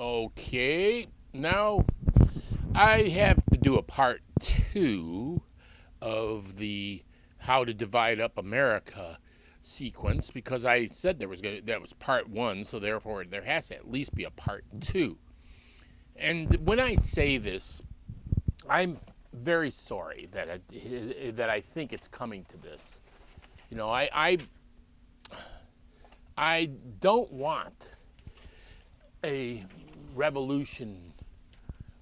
Okay, now I have to do a part two of the how to divide up America sequence because I said that was part one, so therefore there has to at least be a part two. And when I say this, I'm very sorry that I think it's coming to this. You know, I don't want a revolution.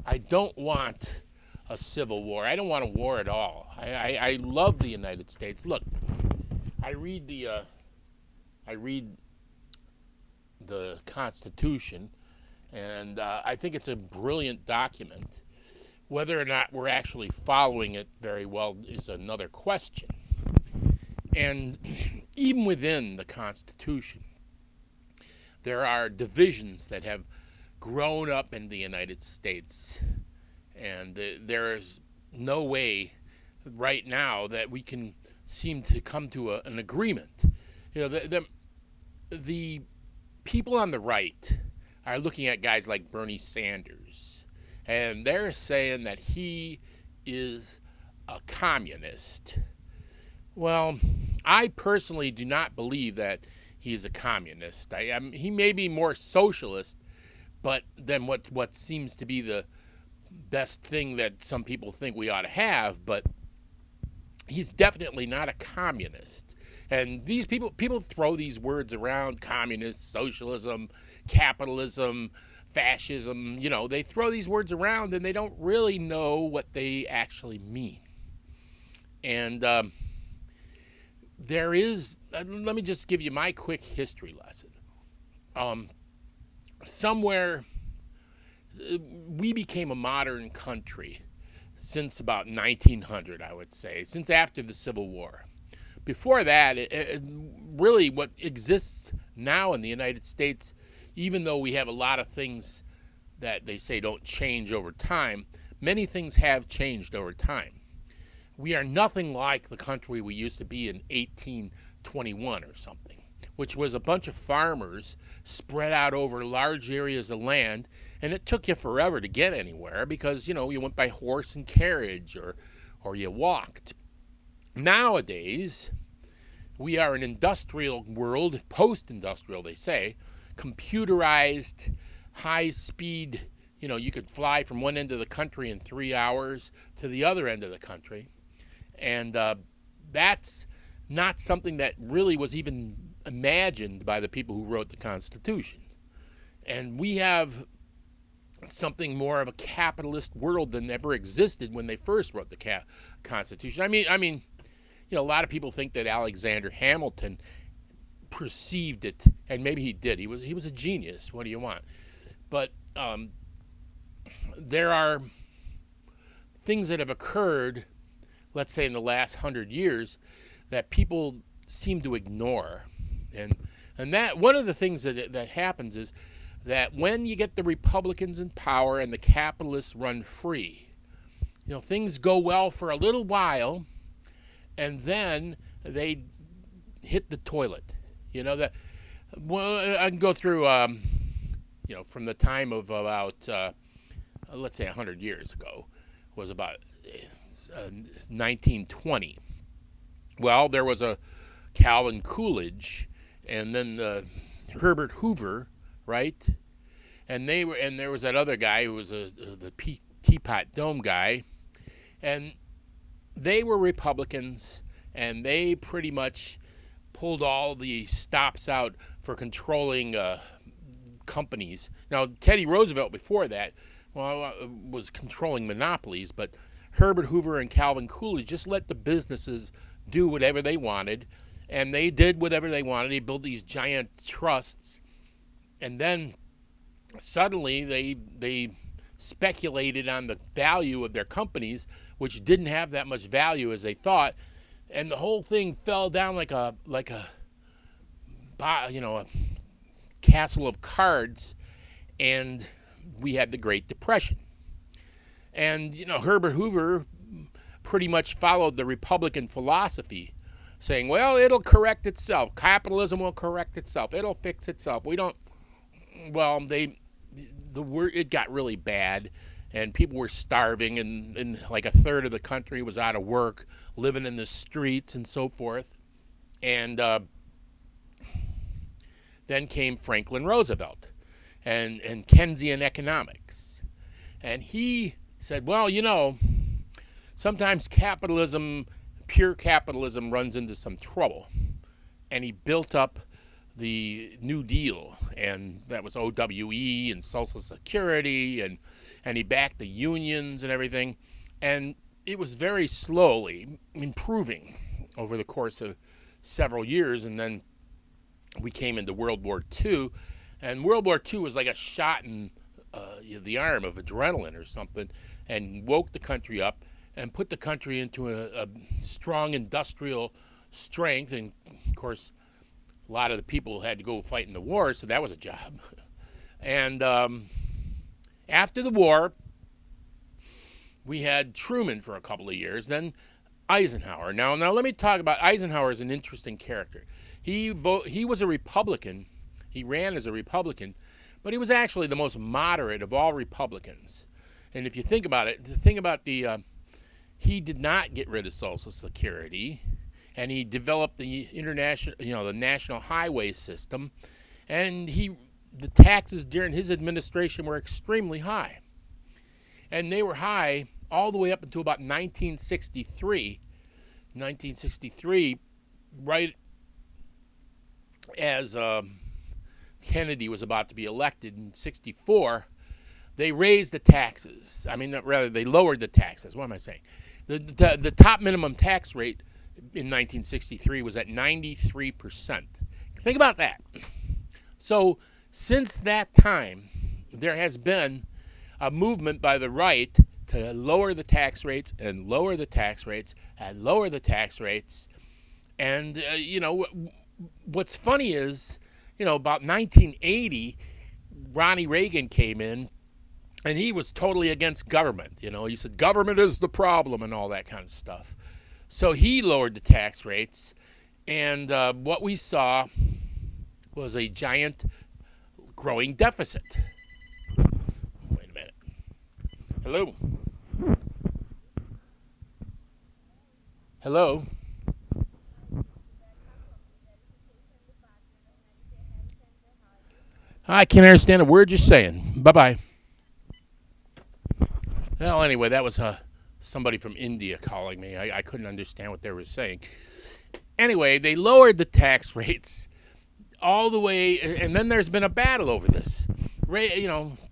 I don't want a civil war. I don't want a war at all. I love the United States. Look, I read the Constitution, and I think it's a brilliant document. Whether or not we're actually following it very well is another question. And even within the Constitution, there are divisions that have grown up in the United States, and there is no way right now that we can seem to come to an agreement. You know, the people on the right are looking at guys like Bernie Sanders, and they're saying that he is a communist. Well, I personally do not believe that he is a communist. He may be more socialist, but than what seems to be the best thing that some people think we ought to have, but he's definitely not a communist. And these people throw these words around: communist, socialism, capitalism, fascism. You know, they throw these words around and they don't really know what they actually mean. And let me just give you my quick history lesson. Somewhere we became a modern country since about 1900, I would say, since after the Civil War. Before that, really what exists now in the United States, even though we have a lot of things that they say don't change over time, many things have changed over time. We are nothing like the country we used to be in 1821 or something, which was a bunch of farmers spread out over large areas of land, and it took you forever to get anywhere because, you know, you went by horse and carriage or you walked. Nowadays, we are an industrial world, post-industrial, they say, computerized, high-speed. You know, you could fly from one end of the country in 3 hours to the other end of the country. And that's not something that really was even imagined by the people who wrote the Constitution. And we have something more of a capitalist world than ever existed when they first wrote the Constitution. I mean, you know, a lot of people think that Alexander Hamilton perceived it, and maybe he did. He was a genius. What do you want? But there are things that have occurred, let's say in the last 100 years, that people seem to ignore. And that one of the things that happens is that when you get the Republicans in power and the capitalists run free, you know, things go well for a little while, and then they hit the toilet. You know, that, well, I can go through, you know, from the time of about, let's say 100 years ago, was about 1920. Well, there was a Calvin Coolidge, and then Herbert Hoover, right? And there was that other guy who was the Teapot Dome guy, and they were Republicans, and they pretty much pulled all the stops out for controlling companies. Now, Teddy Roosevelt before that, well, was controlling monopolies, but Herbert Hoover and Calvin Coolidge just let the businesses do whatever they wanted, and they did whatever they wanted. They built these giant trusts, and then suddenly they speculated on the value of their companies, which didn't have that much value as they thought, and the whole thing fell down like a castle of cards, and we had the Great Depression. And, you know, Herbert Hoover pretty much followed the Republican philosophy, saying, well, it'll correct itself. Capitalism will correct itself. It'll fix itself. We don't, well, it got really bad, and people were starving, and like a third of the country was out of work, living in the streets and so forth. And then came Franklin Roosevelt and Keynesian economics. And he said, well, sometimes pure capitalism runs into some trouble. And he built up the New Deal, and that was OWE and Social Security, and he backed the unions and everything. And it was very slowly improving over the course of several years, and then we came into World War II, and World War II was like a shot in the arm of adrenaline or something, and woke the country up and put the country into a strong industrial strength. And of course, a lot of the people had to go fight in the war, so that was a job. And after the war, we had Truman for a couple of years, then Eisenhower. Now let me talk about Eisenhower as an interesting character. He was a Republican. He ran as a Republican, but he was actually the most moderate of all Republicans. And if you think about it, he did not get rid of Social Security, and he developed the the national highway system, and the taxes during his administration were extremely high. And they were high all the way up until about 1963. 1963, right as Kennedy was about to be elected in 64, they raised the taxes. I mean, rather, they lowered the taxes. What am I saying? The top minimum tax rate in 1963 was at 93%. Think about that. So since that time, there has been a movement by the right to lower the tax rates and lower the tax rates and lower the tax rates. And, what's funny is, about 1980, Ronnie Reagan came in, and he was totally against government. He said government is the problem and all that kind of stuff. So he lowered the tax rates, and what we saw was a giant growing deficit. Wait a minute. Hello? Hello? I can't understand a word you're saying. Bye-bye. Well, anyway, that was somebody from India calling me. I couldn't understand what they were saying. Anyway, they lowered the tax rates all the way, and then there's been a battle over this.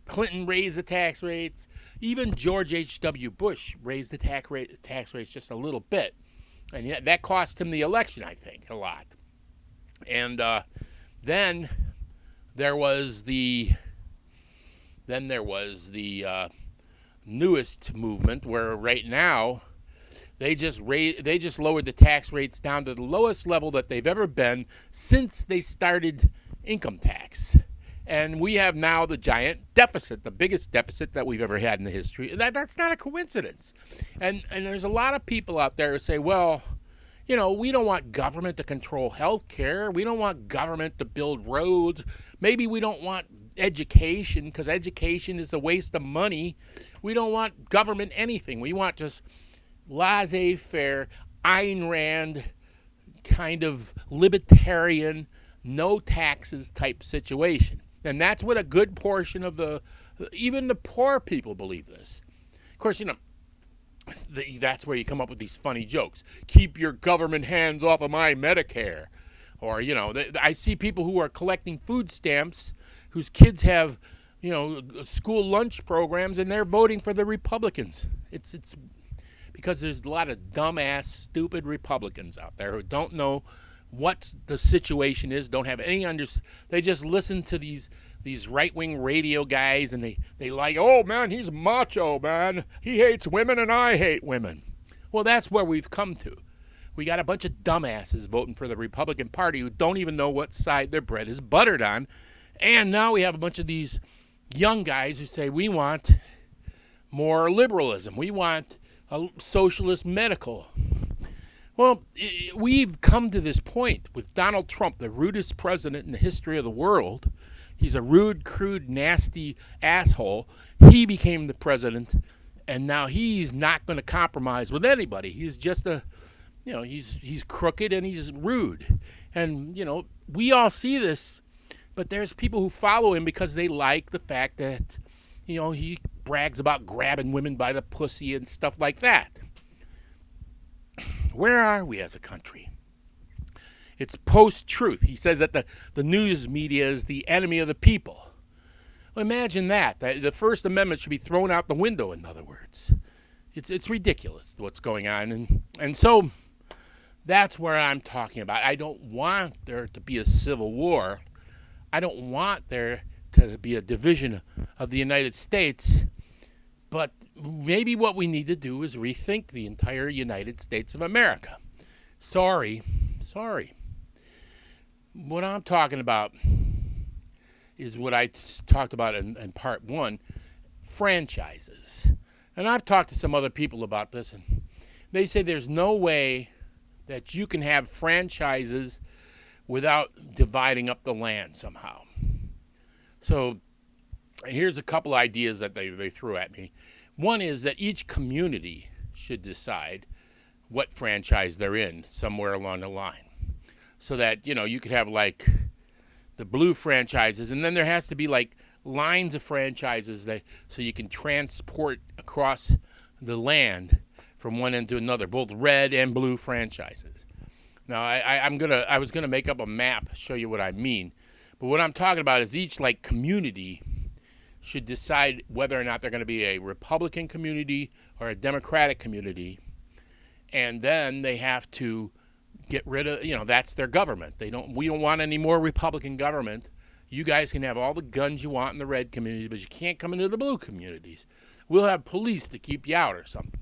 Clinton raised the tax rates. Even George H.W. Bush raised the tax rates just a little bit. And yet that cost him the election, I think, a lot. And then there was the newest movement, where right now they just lowered the tax rates down to the lowest level that they've ever been since they started income tax. And we have now the giant deficit, the biggest deficit that we've ever had in the history. That's not a coincidence. And there's a lot of people out there who say, well, we don't want government to control health care. We don't want government to build roads. Maybe we don't want education, because education is a waste of money. We don't want government anything. We want just laissez-faire, Ayn Rand kind of libertarian, no taxes type situation. And that's what a good portion of even the poor people believe this. Of course, that's where you come up with these funny jokes. Keep your government hands off of my Medicare. Or, I see people who are collecting food stamps whose kids have, school lunch programs, and they're voting for the Republicans. It's because there's a lot of dumbass, stupid Republicans out there who don't know what the situation is, don't have any they just listen to these right-wing radio guys, and they like, oh man, he's macho, man. He hates women and I hate women. Well, that's where we've come to. We got a bunch of dumbasses voting for the Republican Party who don't even know what side their bread is buttered on. And now we have a bunch of these young guys who say we want more liberalism. We want a socialist medical. Well, we've come to this point with Donald Trump, the rudest president in the history of the world. He's a rude, crude, nasty asshole. He became the president, and now he's not going to compromise with anybody. He's just he's crooked and he's rude. And, we all see this, but there's people who follow him because they like the fact that, he brags about grabbing women by the pussy and stuff like that. Where are we as a country? It's post-truth. He says that the news media is the enemy of the people. Well, imagine that. The First Amendment should be thrown out the window, in other words. It's ridiculous what's going on. And so that's where I'm talking about. I don't want there to be a civil war. I don't want there to be a division of the United States. But maybe what we need to do is rethink the entire United States of America. Sorry. What I'm talking about is what I talked about in part one, franchises. And I've talked to some other people about this, and they say there's no way that you can have franchises without dividing up the land somehow. So here's a couple ideas that they threw at me. One is that each community should decide what franchise they're in somewhere along the line. So that, you could have like the blue franchises, and then there has to be like lines of franchises so you can transport across the land from one end to another, both red and blue franchises. Now, I was gonna make up a map, show you what I mean, but what I'm talking about is each like community should decide whether or not they're going to be a Republican community or a Democratic community, and then they have to get rid of, that's their government. We don't want any more Republican government. You guys can have all the guns you want in the red community, but you can't come into the blue communities. We'll have police to keep you out or something.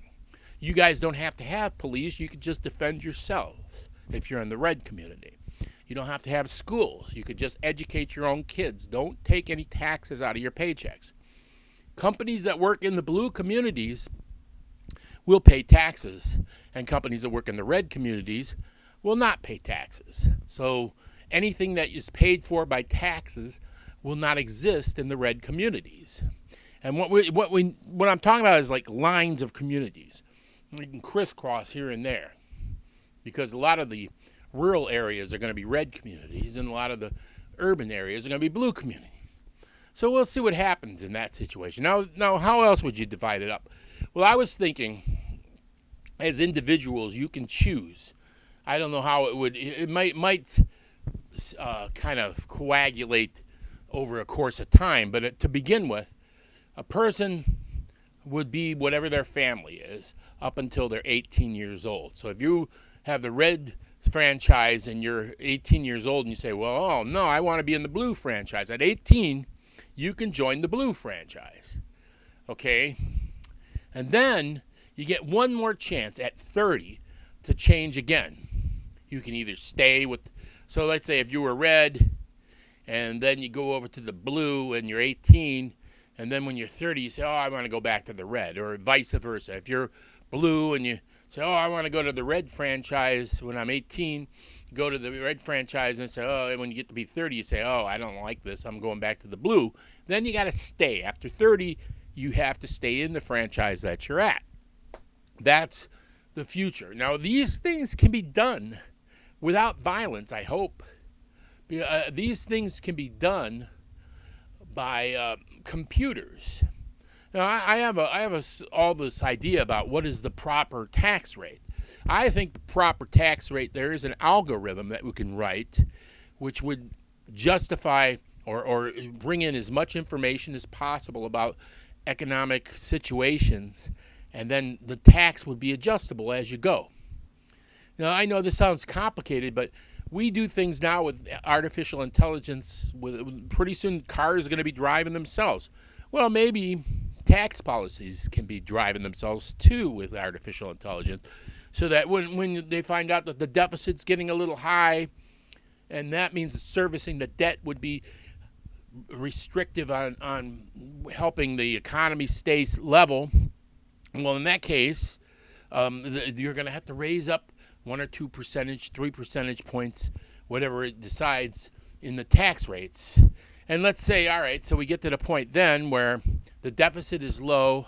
You guys don't have to have police. You could just defend yourselves if you're in the red community. You don't have to have schools. You could just educate your own kids. Don't take any taxes out of your paychecks. Companies that work in the blue communities will pay taxes, and companies that work in the red communities will not pay taxes. So anything that is paid for by taxes will not exist in the red communities. And what I'm talking about is like lines of communities. We can crisscross here and there, because a lot of the rural areas are going to be red communities, and a lot of the urban areas are going to be blue communities. So we'll see what happens in that situation. Now, how else would you divide it up? Well, I was thinking, as individuals, you can choose. I don't know how it might kind of coagulate over a course of time, but to begin with, a person would be whatever their family is up until they're 18 years old. So if you have the red franchise and you're 18 years old and you say, well, oh no, I want to be in the blue franchise. At 18, you can join the blue franchise. Okay? And then you get one more chance at 30 to change again. You can either stay with, so let's say if you were red and then you go over to the blue and you're 18, and then when you're 30, you say, oh, I want to go back to the red, or vice versa. If you're blue and you say, oh, I want to go to the red franchise when I'm 18, you go to the red franchise and say, oh, and when you get to be 30, you say, oh, I don't like this, I'm going back to the blue. Then you got to stay. After 30, you have to stay in the franchise that you're at. That's the future. Now, these things can be done without violence, I hope. These things can be done by computers. Now, I have all this idea about what is the proper tax rate. I think the proper tax rate, there is an algorithm that we can write which would justify or bring in as much information as possible about economic situations, and then the tax would be adjustable as you go. Now, I know this sounds complicated, but we do things now with artificial intelligence. Pretty soon, cars are going to be driving themselves. Well, maybe tax policies can be driving themselves too with artificial intelligence, so that when they find out that the deficit's getting a little high, and that means that servicing the debt would be restrictive on helping the economy stay level, well, in that case, you're going to have to raise up 1 or 2 percentage, 3 percentage points, whatever it decides, in the tax rates. And let's say, all right, so we get to the point then where the deficit is low,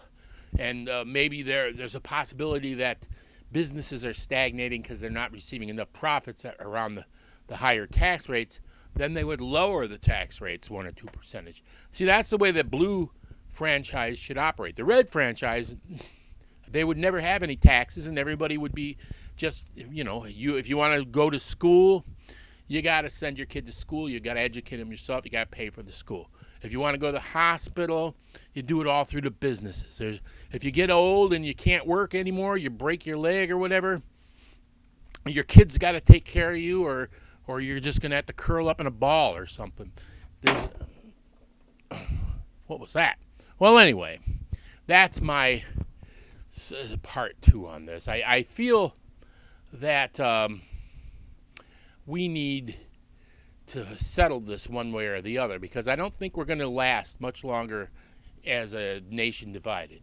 and maybe there's a possibility that businesses are stagnating because they're not receiving enough profits around the higher tax rates. Then they would lower the tax rates 1 or 2%. See, that's the way the blue franchise should operate. The red franchise, they would never have any taxes, and everybody would be just, if you want to go to school, you got to send your kid to school. You got to educate them yourself. You got to pay for the school. If you want to go to the hospital, you do it all through the businesses. If you get old and you can't work anymore, you break your leg or whatever, your kid's got to take care of you, or you're just going to have to curl up in a ball or something. What was that? Well, anyway, that's my part 2 on this. I feel that we need to settle this one way or the other, because I don't think we're going to last much longer as a nation divided.